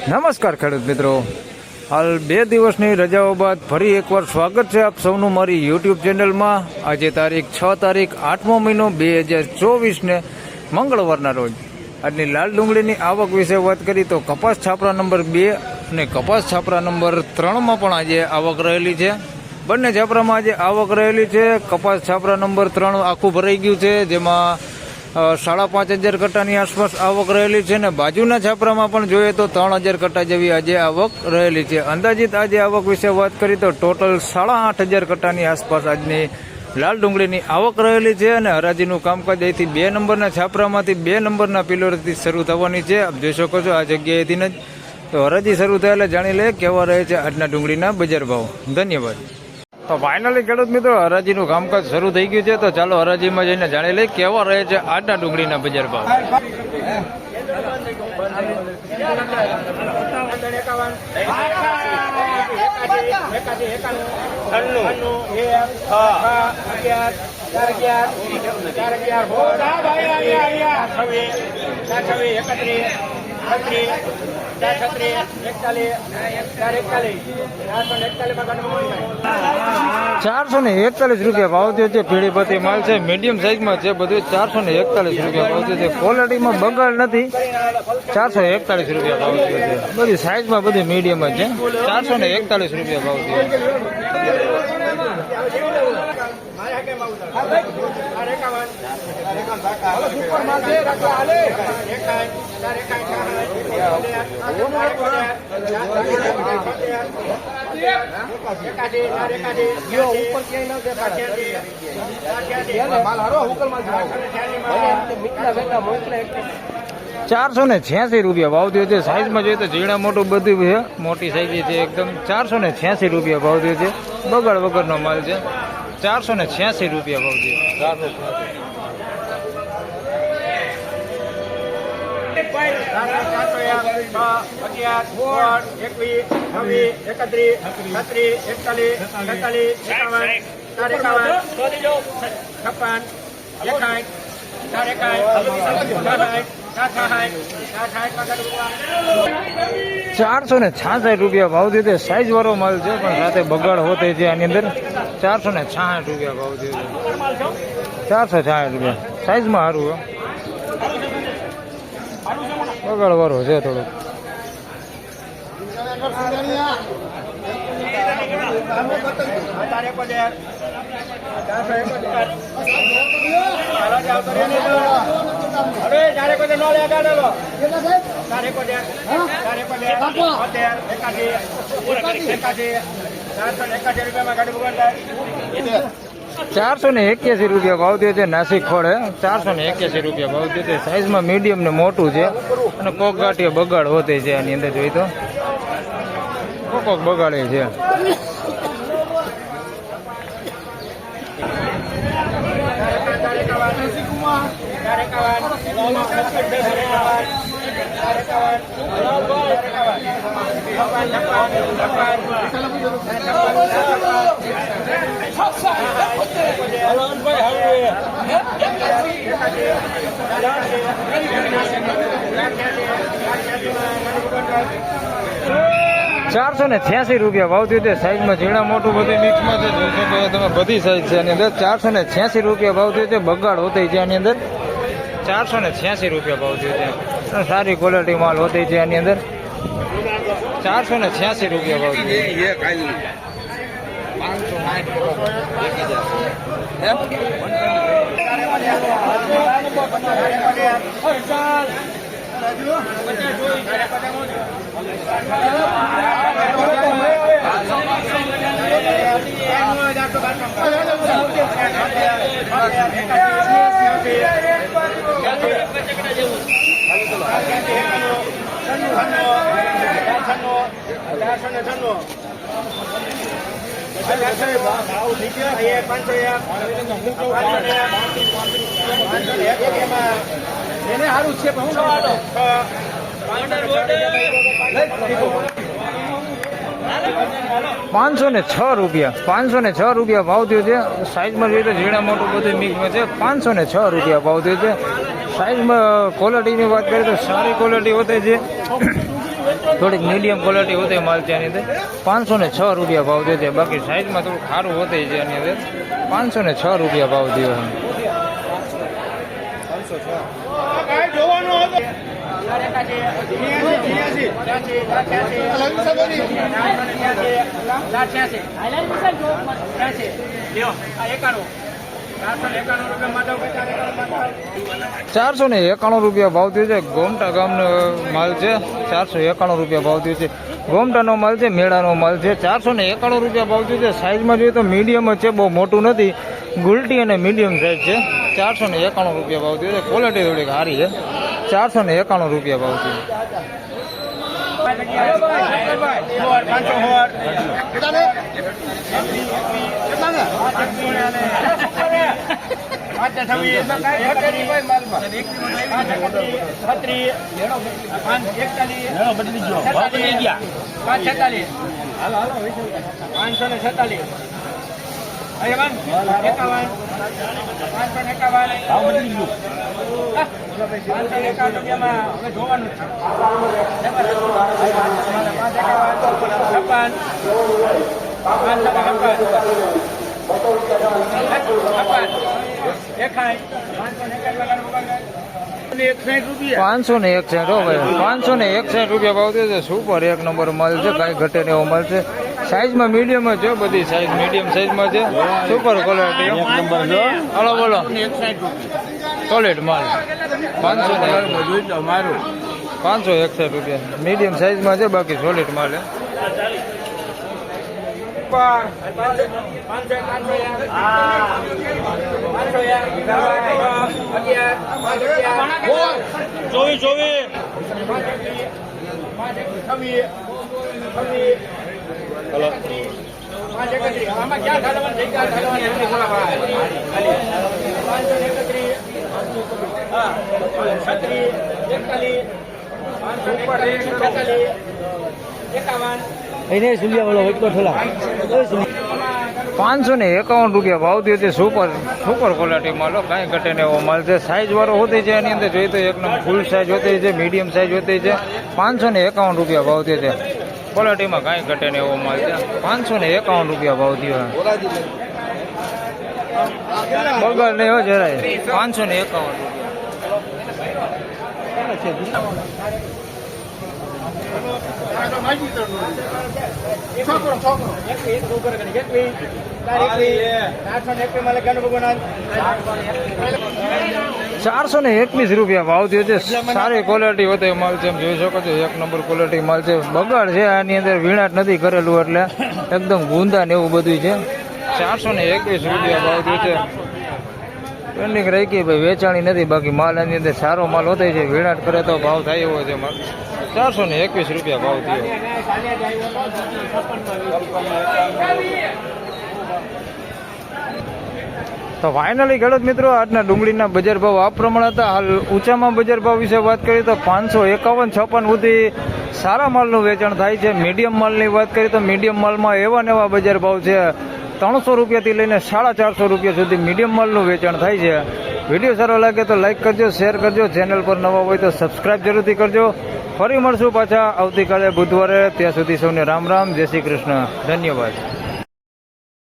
નમસ્કાર ખેડૂત મિત્રો, હાલ 2 દિવસની રજાઓ બાદ ફરી એકવાર સ્વાગત છે આપ સૌનું મારી યુટ્યુબ ચેનલમાં. આજે તારીખ 6 તારીખ 8મો મહિનો 2024ને મંગળવારના રોજ આજની લાલ ડુંગળીની આવક વિશે વાત કરી તો કપાસ છાપરા નંબર 2 અને કપાસ છાપરા નંબર 3માં પણ આજે આવક રહેલી છે. બંને છાપરામાં આજે આવક રહેલી છે. કપાસ છાપરા નંબર 3 આખું ભરાઈ ગયું છે, જેમાં 5,500 કટ્ટાની આસપાસ આવક રહેલી છે ને બાજુના છાપરામાં પણ જોઈએ તો 3,000 કટ્ટા જેવી આજે આવક રહેલી છે. અંદાજિત આજે આવક વિશે વાત કરી તો ટોટલ 8,500 કટ્ટાની આસપાસ આજની લાલ ડુંગળીની આવક રહેલી છે અને હરાજીનું કામકાજ અહીંથી 2 નંબરના છાપરામાંથી 2 નંબરના પિલરથી શરૂ થવાની છે. આપ જોઈ શકો છો આ જગ્યાએથી જ તો હરાજી શરૂ થયેલા જાણી લે કેવા રહે છે આજના ડુંગળીના બજાર ભાવ. ધન્યવાદ. તો ફાઇનલી ખેડૂત મિત્રો હરાજીનું કામકાજ શરૂ થઈ ગયું છે, તો ચાલો હરાજીમાં જઈને જાણી લઈએ કેવા રહે છે આજના ડુંગળીના બજાર ભાવ. ₹441 ભાવ થયો છે. પીળીપતિ માલ છે, મીડિયમ સાઈઝમાં છે, બધું ₹441 ભાવ થયો છે. ક્વોલિટીમાં બગાડ નથી. ₹441 ભાવ થયો છે. બધી સાઈઝમાં બધી મીડિયમ જ છે. ₹441 ભાવ થયો છે. ₹486 ભાવ થયો છે. સાઈઝમાં જોઈએ તો ઝીણા મોટું બધું છે, મોટી સાઈઝ છે એકદમ. ₹486 ભાવ થયો છે. બગાડ વગરનો માલ છે. ₹486 ભાવ થયો. ₹466 ભાવ થયો છે. સાઈઝ વાળો માલ છે પણ સાથે બગાડ હોતે છે આની અંદર. ₹466 ભાવ થયો છે. ₹466 સાઈઝમાં સારું બગાડ વાળો છે થોડુંક. ₹481 ભાવ થયો છે. નાસિક ખોળે ₹481 ભાવ થયો છે. સાઈઝમાં મીડિયમ ને મોટું છે અને કોક ગાંઠિયા બગાડ હોતે છે આની અંદર જોઈ તો કોક બગાડે છે. ₹486 ભાવ થયો છે. સાઈઝમાં ઝીણા મોટું બધી મિક્સમાં છે. જોઈ શકો તમે બધી સાઈઝ છે આની અંદર. ₹486 ભાવ થયો છે. બગાડ હોતે છે આની અંદર. ₹486 ભાવ થયો છે. સારી ક્વોલિટી માલ હોતે છે આની અંદર. ₹486 ભાવ થયો. ₹506 ભાવ થયો છે. સાઈઝમાં જોઈએ તો ઝીણા મોટું બધું મિક્સમાં છે. ₹506 ભાવ થયો છે. સાઈઝમાં ક્વોલિટીની વાત કરીએ તો સારી ક્વોલિટી હોતી છે. થોડીક મીડિયમ ક્વોલિટી હોતી માલ છે એની અંદર 506 રૂપિયા ભાવ દે છે. બાકી સાઈઝમાં થોડું સારું હોતી છે એની અંદર 506 રૂપિયા ભાવ દે ₹491 ભાવ થયો છે. ગોમટા ગામનો માલ છે. 491 રૂપિયા ભાવ થયો છે. ગોમટાનો માલ છે, મેળાનો માલ છે. 491 રૂપિયા ભાવ થયો છે. સાઈઝમાં જોઈએ તો મીડિયમ જ છે, બહુ મોટું નથી. ગુલટી અને મીડિયમ સાઈઝ છે. 491 રૂપિયા ભાવ થયો છે. ક્વોલિટી થોડીક સારી છે. 491 રૂપિયા ભાવ થયો. ₹561 રૂપિયા ભાવ છે. સુપર એક નંબર માલ છે. કાંઈ ઘટે ને એવો માલ છે. સાઈઝમાં મીડિયમ જ છે. બધી સાઈઝ મીડિયમ સાઈઝમાં છે. સુપર ક્વોલિટી એક નંબર છે. હાલો બોલો. સોલિડ માલ 561 રૂપિયા મીડિયમ સાઈઝમાં છે. બાકી સોલિડ માલ છે. ₹551 રૂપિયા ભાવ થયો છે. સુપર ક્વોલિટી માલ, કાંઈ ઘટે ને એવો માલ છે. સાઈઝ વાળો હોતી છે એની અંદર જોઈએ તો એકદમ ફૂલ સાઈઝ હોતી છે, મીડિયમ સાઈઝ હોતી છે. ₹551 રૂપિયા ભાવ થયો છે. ક્વોલિટીમાં કાંઈ ઘટે ને એવો માલ છે. ₹551 રૂપિયા ભાવ થયો. બગડ નહીં હો જરાય. 551 ₹421 રૂપિયા ભાવ થયો છે. સારી ક્વોલિટી હોતી માલ છે. એમ જોઈ શકો છો એક નંબર ક્વોલિટી માલ છે. બગાડ છે આની અંદર, વીણાટ નથી કરેલું એટલે એકદમ ગુંદા ને એવું બધું છે. 421 રૂપિયા ભાવ થયો છે. પેન્ડિંગ રહી ગઈ ભાઈ, વેચાણી નથી. બાકી માલ આની અંદર સારો માલ હોતો છે. વીણાટ કરે તો ભાવ થાય એવો છે માલ. 421 રૂપિયા ભાવ થયો. તો ફાઇનલી ખેડૂત મિત્રો આજના ડુંગળીના બજાર ભાવ આ પ્રમાણે હતા. હાલ ઊંચામાં બજાર ભાવ વિશે વાત કરીએ તો 551, 56 સુધી સારા માલનું વેચાણ થાય છે. મીડિયમ માલની વાત કરીએ તો મીડિયમ માલમાં એવા ને એવા બજાર ભાવ છે. 300 રૂપિયાથી લઈને 450 રૂપિયા સુધી મીડિયમ માલનું વેચાણ થાય છે. વિડીયો સારો લાગે તો લાઈક કરજો, શેર કરજો. ચેનલ પર નવા હોય તો સબસ્ક્રાઈબ જરૂરથી કરજો. ફરી મળશું પાછા આવતીકાલે બુધવારે. ત્યાં સુધી સૌને રામ રામ, જય શ્રી કૃષ્ણ, ધન્યવાદ.